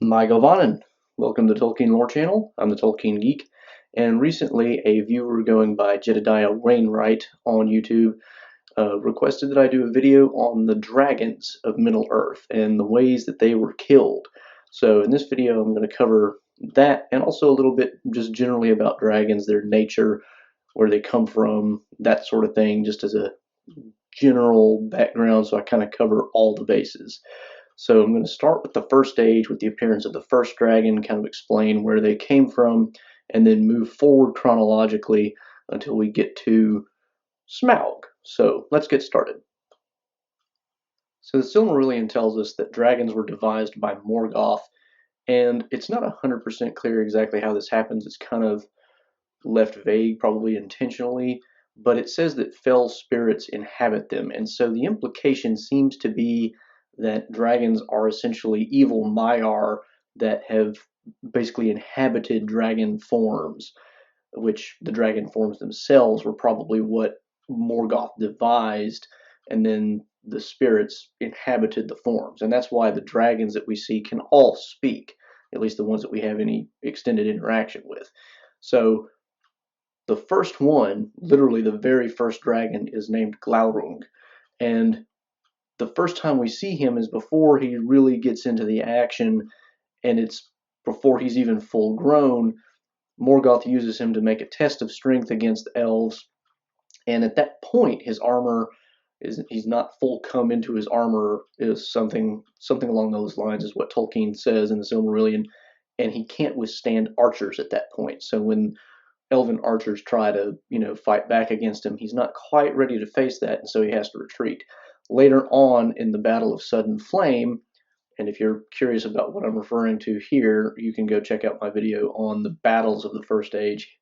My Govanen. Welcome to the Tolkien Lore Channel. I'm the Tolkien Geek, and recently a viewer going by Jedediah Wainwright on YouTube requested that I do a video on the dragons of Middle-earth and the ways that they were killed. So in this video I'm going to cover that and also a little bit just generally about dragons, their nature, where they come from, that sort of thing, just as a general background, so I kind of cover all the bases. So I'm going to start with the first age, with the appearance of the first dragon, kind of explain where they came from, and then move forward chronologically until we get to Smaug. So let's get started. So the Silmarillion tells us that dragons were devised by Morgoth, and it's not 100% clear exactly how this happens. It's kind of left vague, probably intentionally, but it says that fell spirits inhabit them, and so the implication seems to be that dragons are essentially evil Maiar that have basically inhabited dragon forms, which the dragon forms themselves were probably what Morgoth devised, and then the spirits inhabited the forms. And that's why the dragons that we see can all speak, at least the ones that we have any extended interaction with. So the first one, literally the very first dragon, is named Glaurung, and the first time we see him is before he really gets into the action, and it's before he's even full grown. Morgoth uses him to make a test of strength against the elves, and at that point his armor he's not full come into his armor, is something along those lines is what Tolkien says in the Silmarillion, and he can't withstand archers at that point. So when elven archers try to, fight back against him, he's not quite ready to face that, and so he has to retreat. Later on in the Battle of Sudden Flame, and if you're curious about what I'm referring to here, you can go check out my video on the battles of the First Age.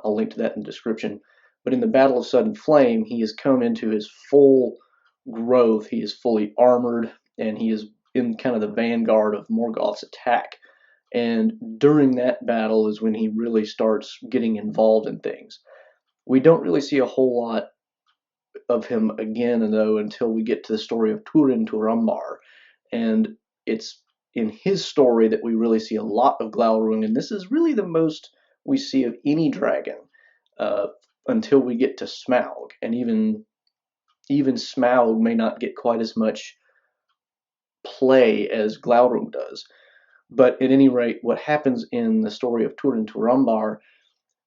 I'll link to that in the description. But in the Battle of Sudden Flame, he has come into his full growth. He is fully armored, and he is in kind of the vanguard of Morgoth's attack. And during that battle is when he really starts getting involved in things. We don't really see a whole lot of him again, though, until we get to the story of Turin Turambar. And it's in his story that we really see a lot of Glaurung, and this is really the most we see of any dragon until we get to Smaug. And even Smaug may not get quite as much play as Glaurung does. But at any rate, what happens in the story of Turin Turambar,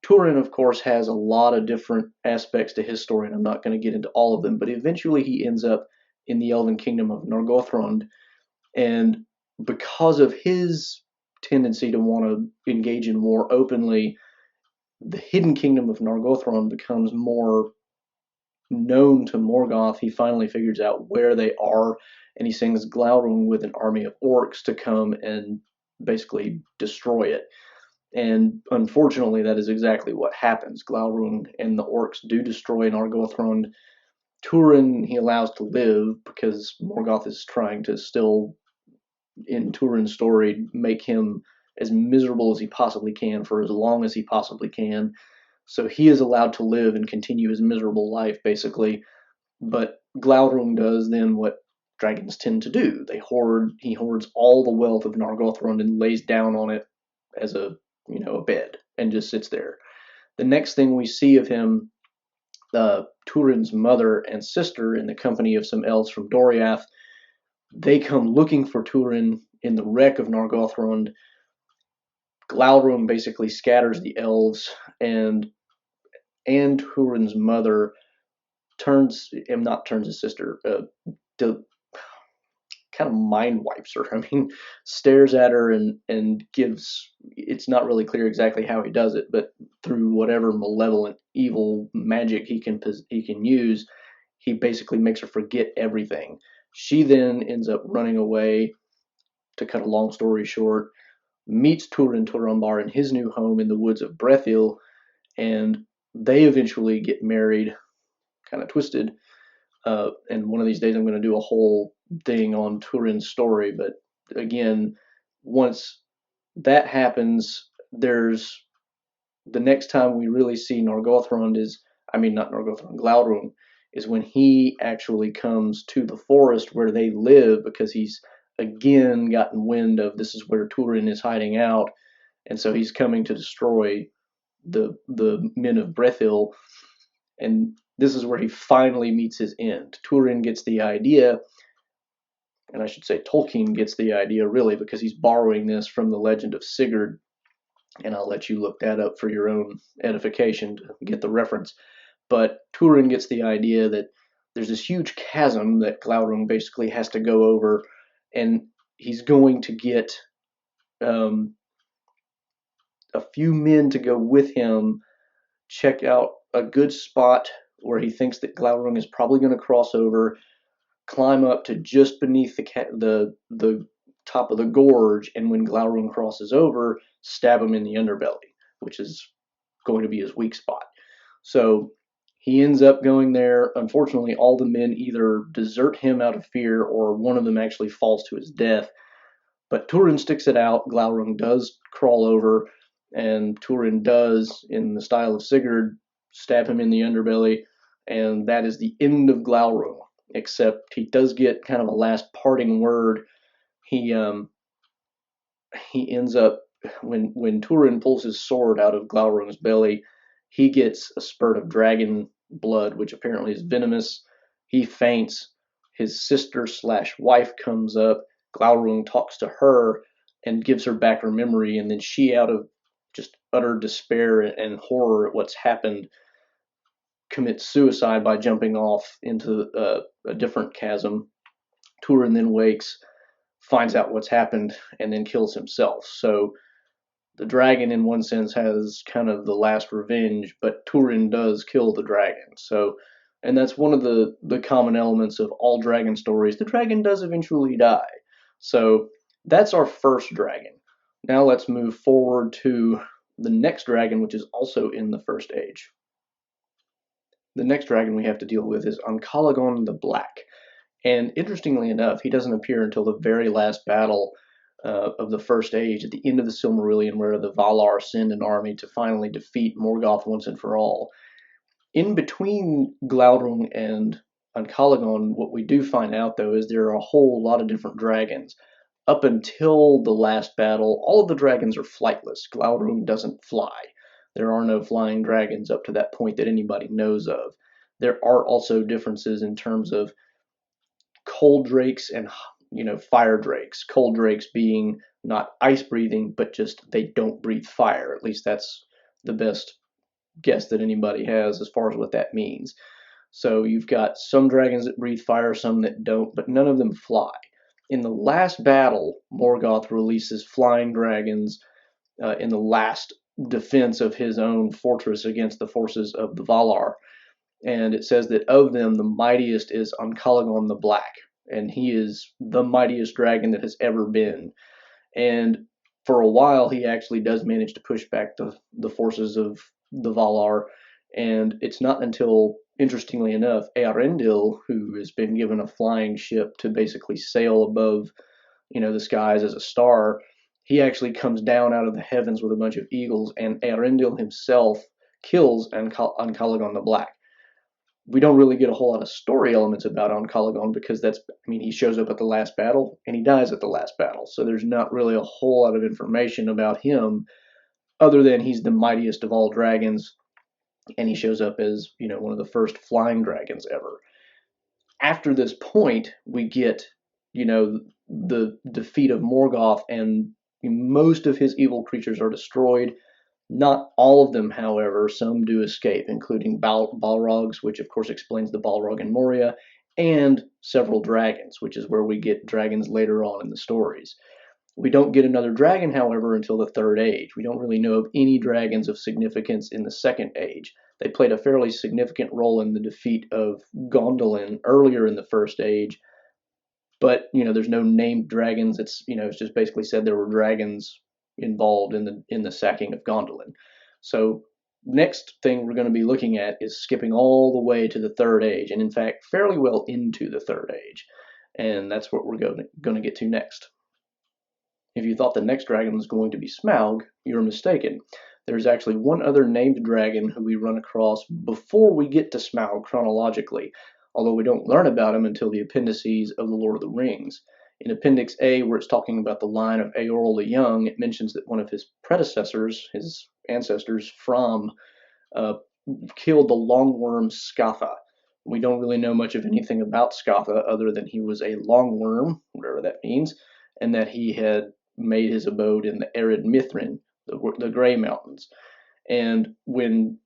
Turin, of course, has a lot of different aspects to his story, and I'm not going to get into all of them, but eventually he ends up in the Elven Kingdom of Nargothrond, and because of his tendency to want to engage in war openly, the hidden kingdom of Nargothrond becomes more known to Morgoth. He finally figures out where they are, and he sends Glaurung with an army of orcs to come and basically destroy it. And unfortunately, that is exactly what happens. Glaurung and the orcs do destroy Nargothrond. Turin he allows to live because Morgoth is trying to still, in Turin's story, make him as miserable as he possibly can for as long as he possibly can. So he is allowed to live and continue his miserable life, basically. But Glaurung does then what dragons tend to do. He hoards all the wealth of Nargothrond and lays down on it as a bed and just sits there. The next thing we see of him, Turin's mother and sister, in the company of some elves from Doriath, they come looking for Turin in the wreck of Nargothrond. Glaurung basically scatters the elves, and Turin's mother not turns his sister, kind of mind wipes her. I mean, stares at her and gives, it's not really clear exactly how he does it, but through whatever malevolent evil magic he can use, he basically makes her forget everything. She then ends up running away. To cut a long story short, meets Turin Turambar in his new home in the woods of Brethil, and they eventually get married, kind of twisted. And one of these days I'm going to do a whole thing on Turin's story, but again, once that happens, there's the next time we really see Glaurung is when he actually comes to the forest where they live, because he's again gotten wind of this is where Turin is hiding out, and so he's coming to destroy the men of Brethil, and this is where he finally meets his end. Turin gets the idea, and I should say Tolkien gets the idea really, because he's borrowing this from the legend of Sigurd, and I'll let you look that up for your own edification to get the reference. But Turin gets the idea that there's this huge chasm that Glaurung basically has to go over, and he's going to get a few men to go with him, check out a good spot where he thinks that Glaurung is probably going to cross over, climb up to just beneath the top of the gorge, and when Glaurung crosses over, stab him in the underbelly, which is going to be his weak spot. So he ends up going there. Unfortunately, all the men either desert him out of fear, or one of them actually falls to his death. But Turin sticks it out. Glaurung does crawl over, and Turin does, in the style of Sigurd, stab him in the underbelly, and that is the end of Glaurung. Except he does get kind of a last parting word. He ends up, when Turin pulls his sword out of Glaurung's belly, he gets a spurt of dragon blood, which apparently is venomous. He faints. His sister/wife comes up. Glaurung talks to her and gives her back her memory, and then she, out of just utter despair and horror at what's happened, commits suicide by jumping off into a different chasm. Turin then wakes, finds out what's happened, and then kills himself. So the dragon, in one sense, has kind of the last revenge, but Turin does kill the dragon. So, and that's one of the common elements of all dragon stories. The dragon does eventually die. So that's our first dragon. Now let's move forward to the next dragon, which is also in the First Age. The next dragon we have to deal with is Ancalagon the Black. And interestingly enough, he doesn't appear until the very last battle of the First Age, at the end of the Silmarillion, where the Valar send an army to finally defeat Morgoth once and for all. In between Glaurung and Ancalagon, what we do find out, though, is there are a whole lot of different dragons. Up until the last battle, all of the dragons are flightless. Glaurung doesn't fly. There are no flying dragons up to that point that anybody knows of. There are also differences in terms of cold drakes and fire drakes. Cold drakes being not ice breathing, but just they don't breathe fire. At least that's the best guess that anybody has as far as what that means. So you've got some dragons that breathe fire, some that don't, but none of them fly. In the last battle, Morgoth releases flying dragons in the last defense of his own fortress against the forces of the Valar. And it says that of them, the mightiest is Ancalagon the Black, and he is the mightiest dragon that has ever been. And for a while, he actually does manage to push back the forces of the Valar, and it's not until, interestingly enough, Eärendil, who has been given a flying ship to basically sail above, the skies as a star, he actually comes down out of the heavens with a bunch of eagles, and Eärendil himself kills Ancalagon the Black. We don't really get a whole lot of story elements about Ancalagon, because he shows up at the last battle and he dies at the last battle. So there's not really a whole lot of information about him other than he's the mightiest of all dragons, and he shows up as, one of the first flying dragons ever. After this point, we get, the defeat of Morgoth, and most of his evil creatures are destroyed. Not all of them, however. Some do escape, including Balrogs, which of course explains the Balrog in Moria, and several dragons, which is where we get dragons later on in the stories. We don't get another dragon, however, until the Third Age. We don't really know of any dragons of significance in the Second Age. They played a fairly significant role in the defeat of Gondolin earlier in the First Age, but there's no named dragons. It's just basically said there were dragons involved in the sacking of Gondolin. So next thing we're going to be looking at is skipping all the way to the Third Age, and in fact fairly well into the Third Age, and that's what we're going to get to next. If you thought the next dragon was going to be Smaug, you're mistaken. There's actually one other named dragon who we run across before we get to Smaug chronologically, although we don't learn about him until the appendices of The Lord of the Rings. In Appendix A, where it's talking about the line of Eorl the Young, it mentions that one of his predecessors, his ancestors from, killed the longworm Scatha. We don't really know much of anything about Scatha other than he was a longworm, whatever that means, and that he had made his abode in the arid Mithrin, the Grey Mountains. And when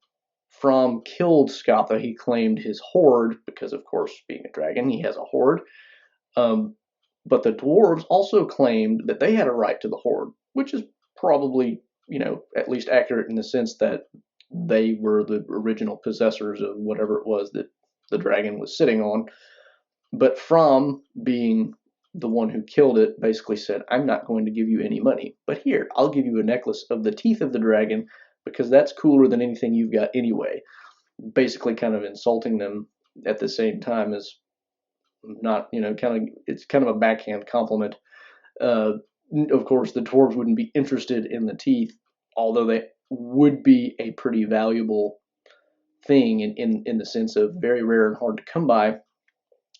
From killed Scatha, he claimed his hoard, because of course, being a dragon, he has a hoard. But the dwarves also claimed that they had a right to the hoard, which is probably, at least accurate in the sense that they were the original possessors of whatever it was that the dragon was sitting on. But From, being the one who killed it, basically said, I'm not going to give you any money, but here, I'll give you a necklace of the teeth of the dragon because that's cooler than anything you've got anyway. Basically kind of insulting them at the same time as not, it's kind of a backhand compliment. Of course, the dwarves wouldn't be interested in the teeth, although they would be a pretty valuable thing in the sense of very rare and hard to come by.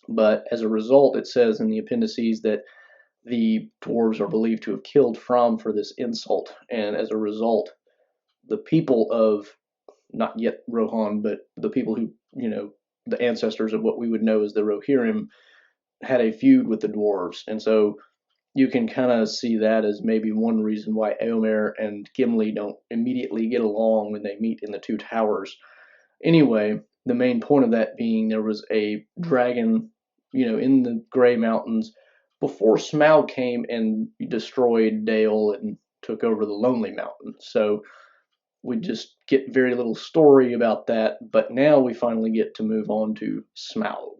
But as a result, it says in the appendices that the dwarves are believed to have killed From for this insult, and as a result, the people of, not yet Rohan, but the people who, the ancestors of what we would know as the Rohirrim, had a feud with the dwarves. And so you can kind of see that as maybe one reason why Éomer and Gimli don't immediately get along when they meet in the Two Towers. Anyway, the main point of that being there was a dragon, in the Grey Mountains before Smaug came and destroyed Dale and took over the Lonely Mountain. So we just get very little story about that, but now we finally get to move on to Smaug.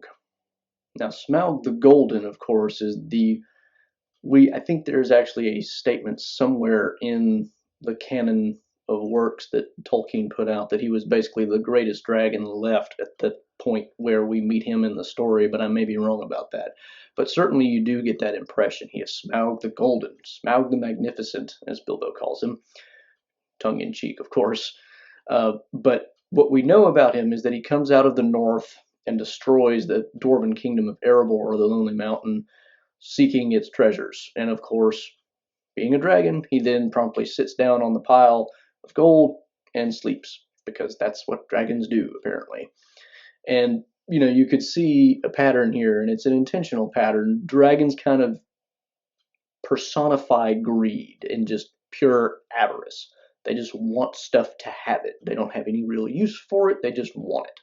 Now, Smaug the Golden, of course, is I think there's actually a statement somewhere in the canon of works that Tolkien put out that he was basically the greatest dragon left at the point where we meet him in the story, but I may be wrong about that. But certainly you do get that impression. He is Smaug the Golden, Smaug the Magnificent, as Bilbo calls him, tongue in cheek, of course. But what we know about him is that he comes out of the north and destroys the dwarven kingdom of Erebor, or the Lonely Mountain, seeking its treasures. And of course, being a dragon, he then promptly sits down on the pile of gold and sleeps, because that's what dragons do, apparently. And, you could see a pattern here, and it's an intentional pattern. Dragons kind of personify greed and just pure avarice. They just want stuff to have it. They don't have any real use for it. They just want it.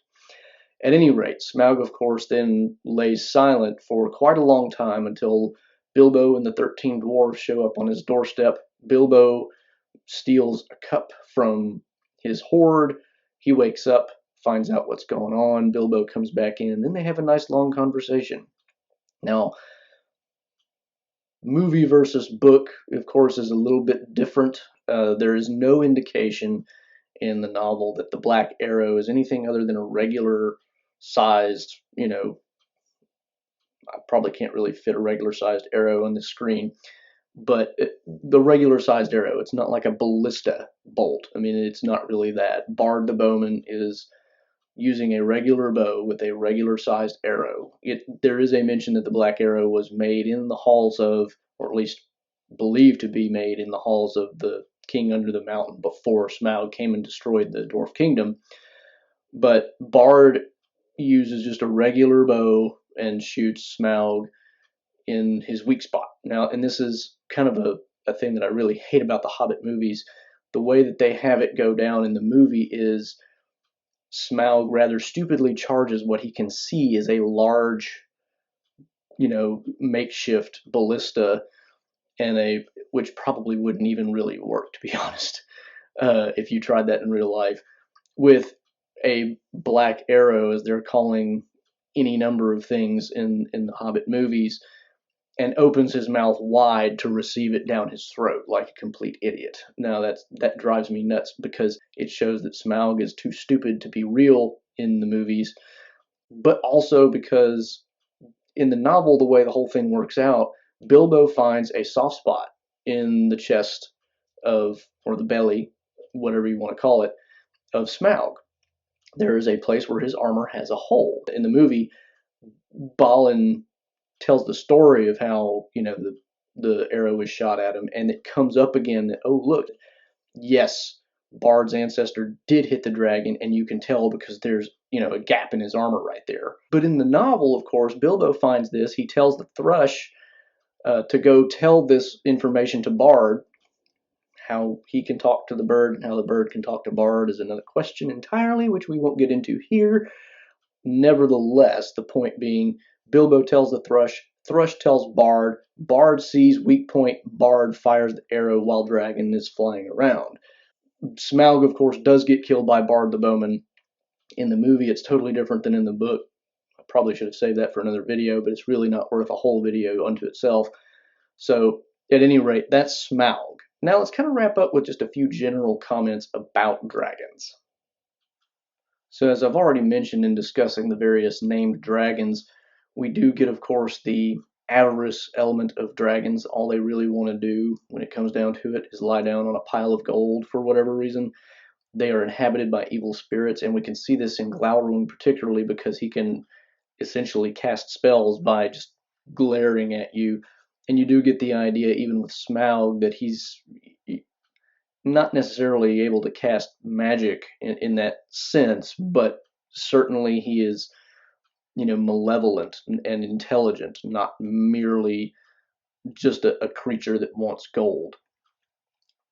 At any rate, Smaug, of course, then lays silent for quite a long time until Bilbo and the 13 dwarves show up on his doorstep. Bilbo steals a cup from his hoard. He wakes up, finds out what's going on. Bilbo comes back in, and then they have a nice long conversation. Now, movie versus book, of course, is a little bit different. There is no indication in the novel that the Black Arrow is anything other than a regular sized, I probably can't really fit a regular sized arrow on the screen, but the regular sized arrow, it's not like a ballista bolt. I mean, it's not really that. Bard the Bowman is using a regular bow with a regular sized arrow. There is a mention that the Black Arrow was made in the halls of, or at least believed to be made in the halls of the king under the mountain before Smaug came and destroyed the dwarf kingdom. But Bard uses just a regular bow and shoots Smaug in his weak spot. Now, and this is kind of a thing that I really hate about the Hobbit movies. The way that they have it go down in the movie is Smaug rather stupidly charges what he can see as a large, makeshift ballista, which probably wouldn't even really work, to be honest, if you tried that in real life, with a black arrow, as they're calling any number of things in the Hobbit movies, and opens his mouth wide to receive it down his throat like a complete idiot. Now that drives me nuts, because it shows that Smaug is too stupid to be real in the movies, but also because in the novel, the way the whole thing works out, Bilbo finds a soft spot in the chest of, or the belly, whatever you want to call it, of Smaug. There is a place where his armor has a hole. In the movie, Balin tells the story of how, the arrow was shot at him, and it comes up again that, oh look, yes, Bard's ancestor did hit the dragon, and you can tell because there's, a gap in his armor right there. But in the novel, of course, Bilbo finds this. He tells the thrush to go tell this information to Bard. How he can talk to the bird and how the bird can talk to Bard is another question entirely, which we won't get into here. Nevertheless, the point being, Bilbo tells the thrush, thrush tells Bard, Bard sees weak point, Bard fires the arrow while dragon is flying around. Smaug, of course, does get killed by Bard the bowman. In the movie, it's totally different than in the book. I probably should have saved that for another video, but it's really not worth a whole video unto itself. So, at any rate, that's Smaug. Now let's kind of wrap up with just a few general comments about dragons. So as I've already mentioned in discussing the various named dragons, we do get, of course, the avarice element of dragons. All they really want to do when it comes down to it is lie down on a pile of gold for whatever reason. They are inhabited by evil spirits, and we can see this in Glaurung particularly because he can essentially cast spells by just glaring at you. And you do get the idea, even with Smaug, that he's not necessarily able to cast magic in that sense, but certainly he is, malevolent and intelligent, not merely just a creature that wants gold.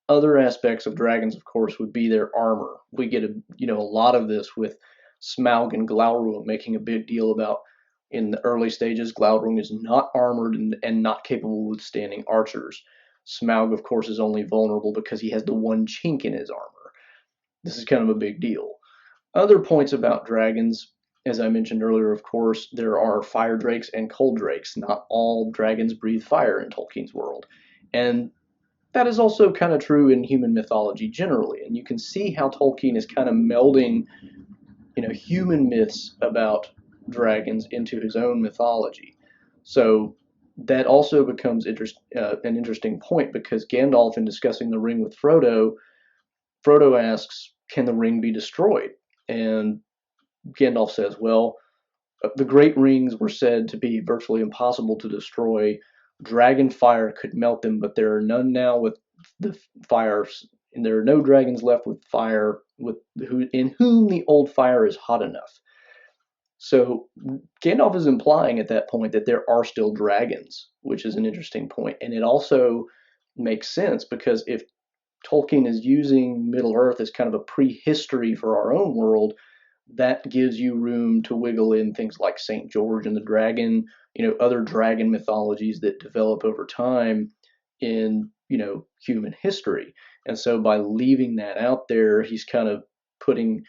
Other aspects of dragons, of course, would be their armor. We get a lot of this with Smaug and Glaurung making a big deal about. In the early stages, Glaurung is not armored and not capable of withstanding archers. Smaug, of course, is only vulnerable because he has the one chink in his armor. This is kind of a big deal. Other points about dragons, as I mentioned earlier, of course, there are fire drakes and cold drakes. Not all dragons breathe fire in Tolkien's world. And that is also kind of true in human mythology generally. And you can see how Tolkien is kind of melding, human myths about dragons into his own mythology. So that also becomes an interesting point because Gandalf, in discussing the ring with Frodo, Frodo asks, can the ring be destroyed? And Gandalf says, well, the great rings were said to be virtually impossible to destroy. Dragon fire could melt them, but there are none now with the fires, and there are no dragons left with fire in whom the old fire is hot enough. So Gandalf is implying at that point that there are still dragons, which is an interesting point. And it also makes sense because if Tolkien is using Middle-earth as kind of a prehistory for our own world, that gives you room to wiggle in things like St. George and the dragon, other dragon mythologies that develop over time in, human history. And so by leaving that out there, he's kind of putting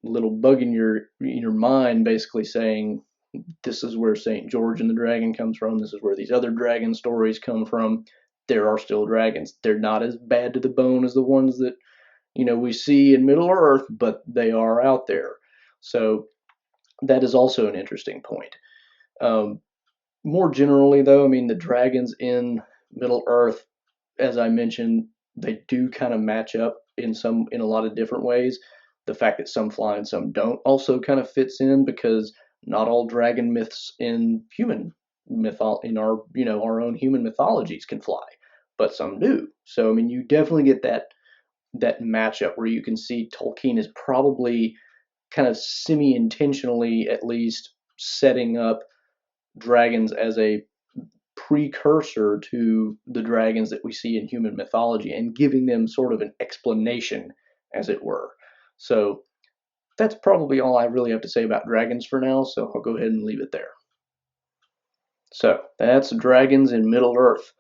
a little bug in your mind, basically saying, this is where St. George and the dragon comes from. This is where these other dragon stories come from. There are still dragons. They're not as bad to the bone as the ones that, we see in Middle-earth, but they are out there. So that is also an interesting point. More generally, though, I mean, the dragons in Middle-earth, as I mentioned, they do kind of match up in a lot of different ways. The fact that some fly and some don't also kind of fits in because not all dragon myths in our own human mythologies can fly, but some do. So I mean, you definitely get that matchup where you can see Tolkien is probably kind of semi-intentionally, at least, setting up dragons as a precursor to the dragons that we see in human mythology and giving them sort of an explanation, as it were. So that's probably all I really have to say about dragons for now, so I'll go ahead and leave it there. So that's dragons in Middle-earth.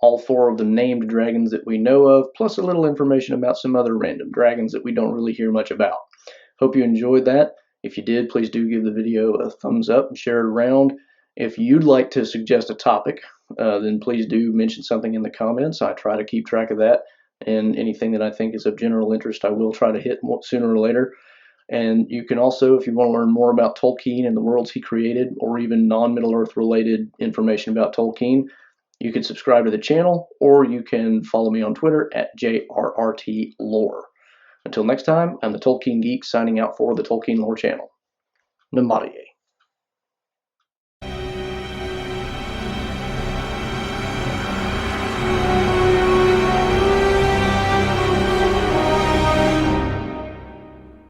All 4 of the named dragons that we know of, plus a little information about some other random dragons that we don't really hear much about. Hope you enjoyed that. If you did, please do give the video a thumbs up and share it around. If you'd like to suggest a topic, then please do mention something in the comments. I try to keep track of that, and anything that I think is of general interest, I will try to hit sooner or later. And you can also, if you want to learn more about Tolkien and the worlds he created, or even non-Middle-earth related information about Tolkien, you can subscribe to the channel, or you can follow me on Twitter at JRRTLore. Until next time, I'm the Tolkien Geek signing out for the Tolkien Lore channel. Namaste.